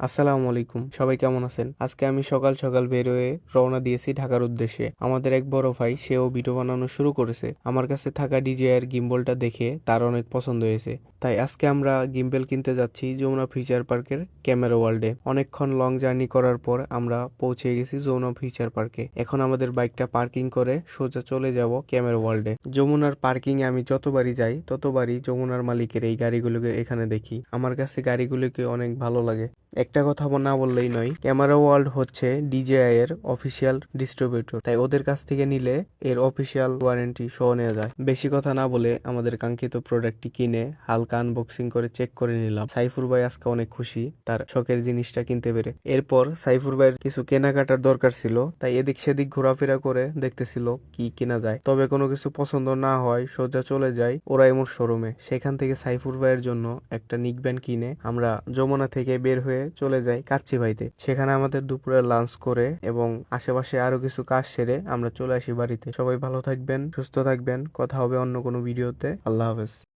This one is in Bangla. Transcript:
আসসালামু আলাইকুম, সবাই কেমন আছেন? আজকে আমি সকাল সকাল বের হয়ে রওনা দিয়েছি ঢাকার উদ্দেশ্যে। আমাদের এক বড় ভাই সেও ভিডিও বানানো শুরু করেছে। আমার কাছে থাকা DJI এর গিম্বলটা দেখে তার অনেক পছন্দ হয়েছে। তাই আজকে আমরা গিম্বল কিনতে যাচ্ছি যমুনা ফিউচার পার্কের ক্যামেরা ওয়ার্ল্ডে। অনেকক্ষণ লং জার্নি করার পর আমরা পৌঁছে গেছি যমুনা ফিউচার পার্কে। এখন আমাদের বাইকটা পার্কিং করে সোজা চলে যাব ক্যামেরা ওয়ার্ল্ডে। যমুনার পার্কিং এ আমি যতবারই যাই ততবারই যমুনার মালিকের এই গাড়িগুলোকে এখানে দেখি। আমার কাছে গাড়িগুলোকে অনেক ভালো লাগে। একটা কথা না বললেই নয়, ক্যামেরা ওয়ার্ল্ড হচ্ছে DJI এর অফিসিয়াল ডিস্ট্রিবিউটর, তাই ওদের কাছ থেকে নিলে এর অফিসিয়াল ওয়ারেন্টি সহ নেওয়া যায়। বেশি কথা না বলে আমাদের কাঙ্ক্ষিত প্রোডাক্টটি কিনে হালকা আনবক্সিং করে চেক করে নিলাম। সাইফুর ভাই আজকে অনেক খুশি তার শখের জিনিসটা কিনতে পেরে। এরপর সাইফুর ভাইয়ের কিছু কেনাকাটার দরকার ছিল, তাই এদিক সেদিক ঘোরাফেরা করে দেখতেছিল কি কেনা যায়। তবে কোনো কিছু পছন্দ না হয় সোজা চলে যায় ওরাইমোর শোরুমে। সেখান থেকে সাইফুর ভাইয়ের জন্য একটা নিকব্যান্ড কিনে আমরা যমুনা থেকে বের হয়ে চলে যাই কাচ্চিবাইতে। সেখানে আমাদের দুপুরে লাঞ্চ করে এবং আশেপাশে আরো কিছু কাজ সেরে আমরা চলে আসি বাড়িতে। সবাই ভালো থাকবেন, সুস্থ থাকবেন। কথা হবে অন্য কোনো ভিডিওতে। আল্লাহ হাফেজ।